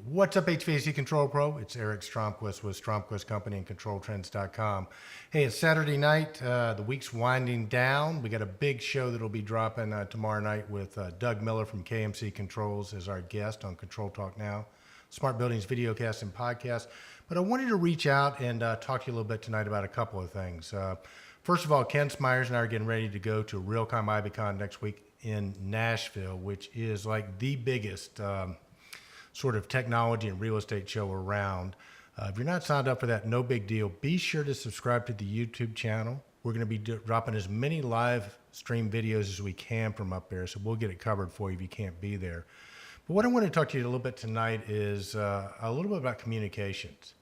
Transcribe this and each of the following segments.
What's up, HVAC Control Pro? It's Eric Stromquist with Stromquist Company and ControlTrends.com. Hey, it's Saturday night. The week's winding down. We got a big show that'll be dropping tomorrow night with Doug Miller from KMC Controls as our guest on Control Talk Now, Smart Buildings Videocast and Podcast. But I wanted to reach out and talk to you a little bit tonight about a couple of things. First of all, Ken Smyers and I are getting ready to go to Realcomm IBCon next week in Nashville, which is like the biggest sort of technology and real estate show around. If you're not signed up for that, no big deal. Be sure to subscribe to the YouTube channel. We're going to be dropping as many live stream videos as we can from up there, so we'll get it covered for you if you can't be there. But what I want to talk to you a little bit tonight is a little bit about communications.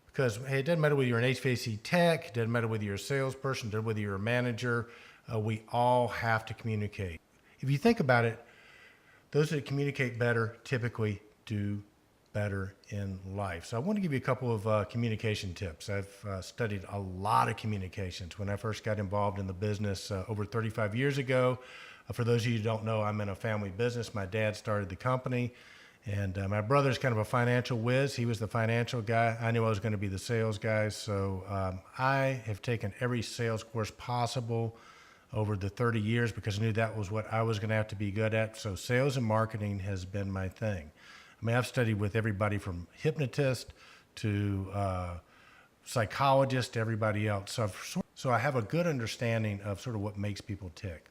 Because, hey, it doesn't matter whether you're an HVAC tech, it doesn't matter whether you're a salesperson, it doesn't matter whether you're a manager, we all have to communicate. If you think about it, those that communicate better typically do better in life. So I want to give you a couple of communication tips. I've studied a lot of communications when I first got involved in the business over 35 years ago. For those of you who don't know, I'm in a family business. My dad started the company, and my brother's kind of a financial whiz. He was the financial guy. I knew I was going to be the sales guy. So I have taken every sales course possible over the 30 years because I knew that was what I was going to have to be good at. So sales and marketing has been my thing. I mean, I've studied with everybody from hypnotist to psychologist to everybody else. So I have a good understanding of sort of what makes people tick.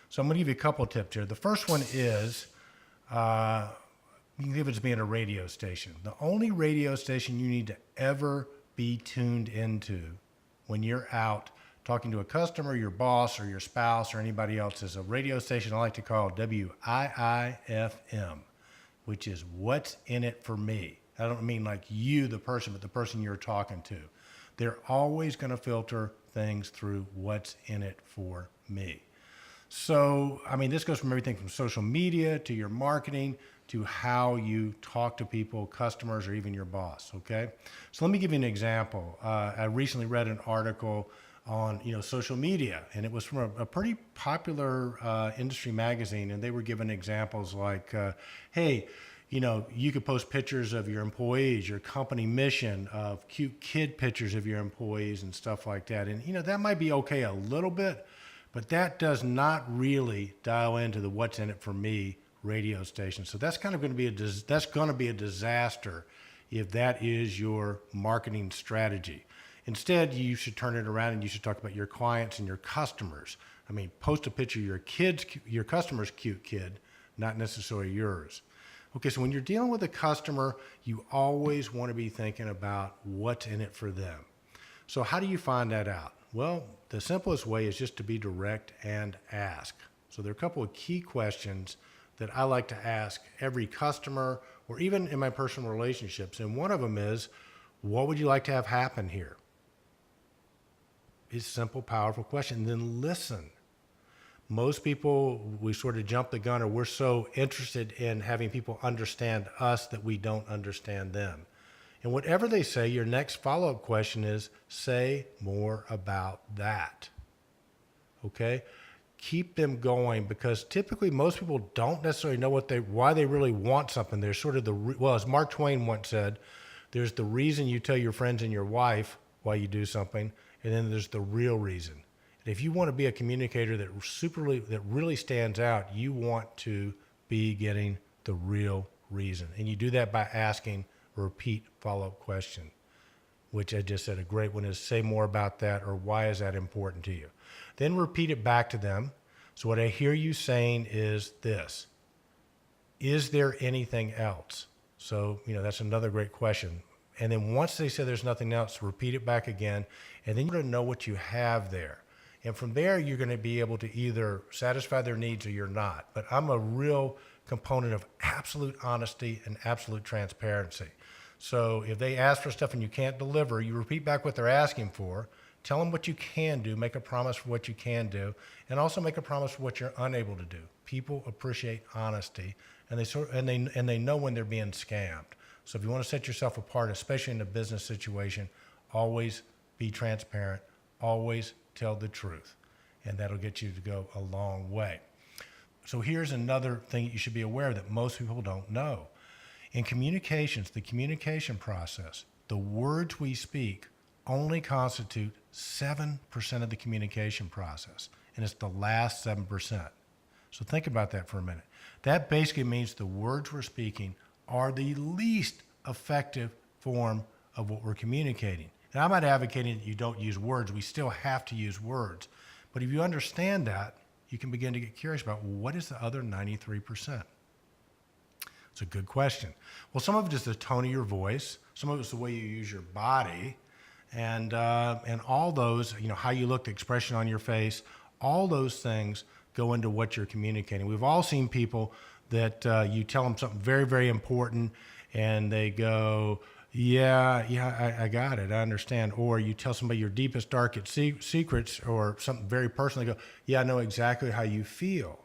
So I'm going to give you a couple of tips here. The first one is you can give it to me in a radio station. The only radio station you need to ever be tuned into when you're out talking to a customer, your boss, or your spouse, or anybody else is a radio station I like to call WIIFM, which is what's in it for me. I don't mean like you, the person, but the person you're talking to. They're always going to filter things through what's in it for me. So, I mean, this goes from everything from social media to your marketing to how you talk to people, customers, or even your boss, okay? So let me give you an example. I recently read an article on social media, and it was from a pretty popular industry magazine, and they were given examples like, hey, you could post pictures of your employees, your company mission, of cute kid pictures of your employees and stuff like that. And that might be okay a little bit, but that does not really dial into the what's in it for me radio station. So that's kind of going to be a disaster if that is your marketing strategy. Instead, you should turn it around and you should talk about your clients and your customers. I mean, post a picture of your customer's cute kid, not necessarily yours. Okay, so when you're dealing with a customer, you always want to be thinking about what's in it for them. So how do you find that out? Well, the simplest way is just to be direct and ask. So there are a couple of key questions that I like to ask every customer or even in my personal relationships. And one of them is, what would you like to have happen here? It's a simple, powerful question. And then listen. Most people, we sort of jump the gun, or we're so interested in having people understand us that we don't understand them. And whatever they say, your next follow-up question is, say more about that. Okay? Keep them going, because typically most people don't necessarily know why they really want something. There's sort of as Mark Twain once said, there's the reason you tell your friends and your wife why you do something, and then there's the real reason. And if you want to be a communicator that really stands out, you want to be getting the real reason. And you do that by asking a repeat follow-up question, which I just said a great one is, say more about that, or why is that important to you? Then repeat it back to them. So what I hear you saying is this: is there anything else? So, that's another great question. And then once they say there's nothing else, repeat it back again, and then you're going to know what you have there. And from there, you're going to be able to either satisfy their needs or you're not. But I'm a real component of absolute honesty and absolute transparency. So if they ask for stuff and you can't deliver, you repeat back what they're asking for, tell them what you can do, make a promise for what you can do, and also make a promise for what you're unable to do. People appreciate honesty, and they know when they're being scammed. So if you want to set yourself apart, especially in a business situation, always be transparent, always tell the truth, and that'll get you to go a long way. So here's another thing you should be aware of that most people don't know. In communications, the communication process, the words we speak only constitute 7% of the communication process, and it's the last 7%. So think about that for a minute. That basically means the words we're speaking are the least effective form of what we're communicating. And I'm not advocating that you don't use words. We still have to use words. But if you understand that, you can begin to get curious about, well, what is the other 93%? It's a good question. Well, some of it is the tone of your voice. Some of it's the way you use your body. And all those, how you look, the expression on your face, all those things go into what you're communicating. We've all seen people that you tell them something very, very important, and they go, yeah, I got it, I understand. Or you tell somebody your deepest, darkest secrets or something very personal, they go, yeah, I know exactly how you feel.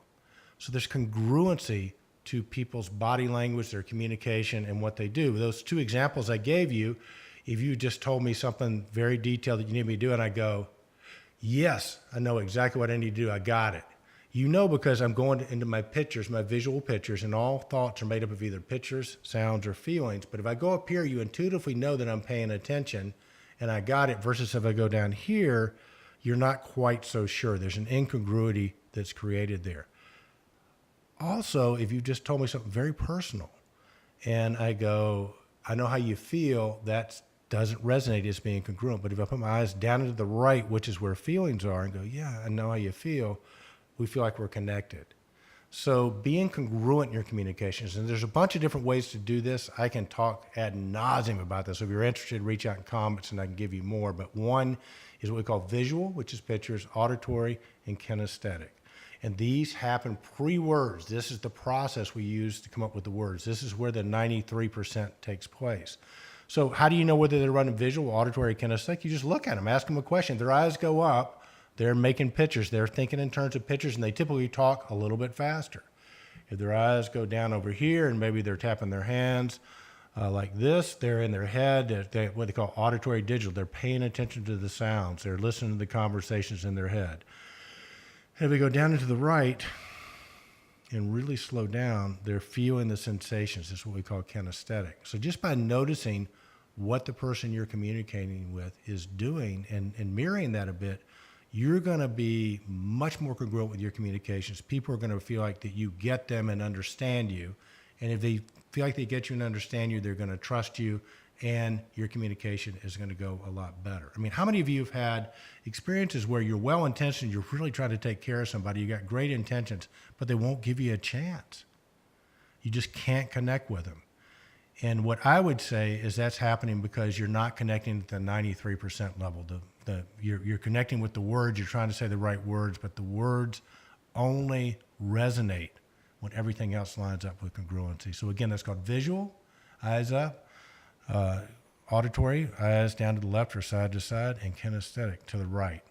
So there's congruency to people's body language, their communication, and what they do. Those two examples I gave you, if you just told me something very detailed that you need me to do, and I go, yes, I know exactly what I need to do, I got it. Because I'm going into my pictures, my visual pictures, and all thoughts are made up of either pictures, sounds, or feelings. But if I go up here, you intuitively know that I'm paying attention and I got it, versus if I go down here, you're not quite so sure. There's an incongruity that's created there. Also, if you just told me something very personal and I go, I know how you feel, that doesn't resonate as being congruent. But if I put my eyes down into the right, which is where feelings are, and go, yeah, I know how you feel, we feel like we're connected. So being congruent in your communications, and there's a bunch of different ways to do this. I can talk ad nauseum about this. So if you're interested, reach out in comments and I can give you more. But one is what we call visual, which is pictures, auditory, and kinesthetic. And these happen pre-words. This is the process we use to come up with the words. This is where the 93% takes place. So how do you know whether they're running visual, auditory, kinesthetic? You just look at them, ask them a question. Their eyes go up, they're making pictures. They're thinking in terms of pictures, and they typically talk a little bit faster. If their eyes go down over here and maybe they're tapping their hands like this, they're in their head, what they call auditory digital. They're paying attention to the sounds. They're listening to the conversations in their head. And if we go down into the right and really slow down, they're feeling the sensations. This is what we call kinesthetic. So just by noticing what the person you're communicating with is doing and mirroring that a bit, you're going to be much more congruent with your communications. People are going to feel like that you get them and understand you. And if they feel like they get you and understand you, they're going to trust you, and your communication is going to go a lot better. I mean, how many of you have had experiences where you're well-intentioned, you're really trying to take care of somebody, you got great intentions, but they won't give you a chance? You just can't connect with them. And what I would say is that's happening because you're not connecting at the 93% level. You're connecting with the words, you're trying to say the right words, but the words only resonate when everything else lines up with congruency. So again, that's called visual, eyes up, auditory, eyes down to the left or side to side, and kinesthetic to the right.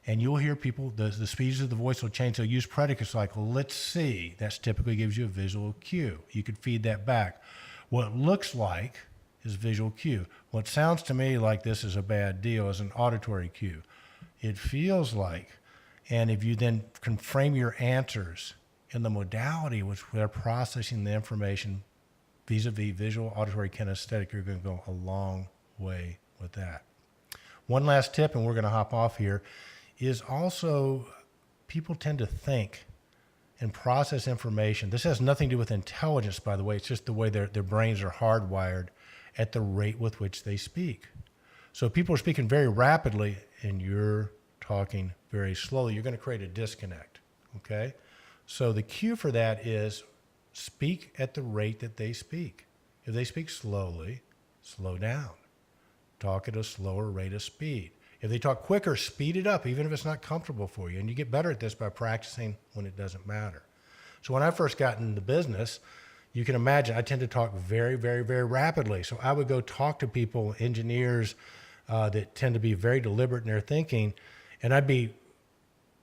And you'll hear people, the speeds of the voice will change. They'll use predicates like, well, let's see. That typically gives you a visual cue. You could feed that back. What it looks like is visual cue. What sounds to me like this is a bad deal is an auditory cue. It feels like, and if you then can frame your answers in the modality which they're processing the information vis-a-vis visual, auditory, kinesthetic, you're going to go a long way with that. One last tip, and we're going to hop off here, is also people tend to think and process information. This has nothing to do with intelligence, by the way. It's just the way their brains are hardwired at the rate with which they speak. So if people are speaking very rapidly and you're talking very slowly, you're going to create a disconnect, okay? So the cue for that is speak at the rate that they speak. If they speak slowly, slow down. Talk at a slower rate of speed. If they talk quicker, speed it up, even if it's not comfortable for you. And you get better at this by practicing when it doesn't matter. So when I first got into business, you can imagine I tend to talk very, very, very rapidly. So I would go talk to people, engineers that tend to be very deliberate in their thinking. And I'd be,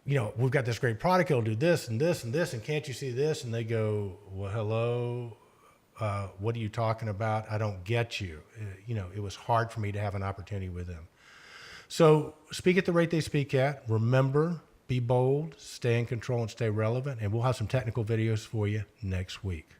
we've got this great product, it'll do this and this and this, and can't you see this? And they go, well, hello, what are you talking about? I don't get you. It was hard for me to have an opportunity with them. So speak at the rate they speak at. Remember, be bold, stay in control, and stay relevant. And we'll have some technical videos for you next week.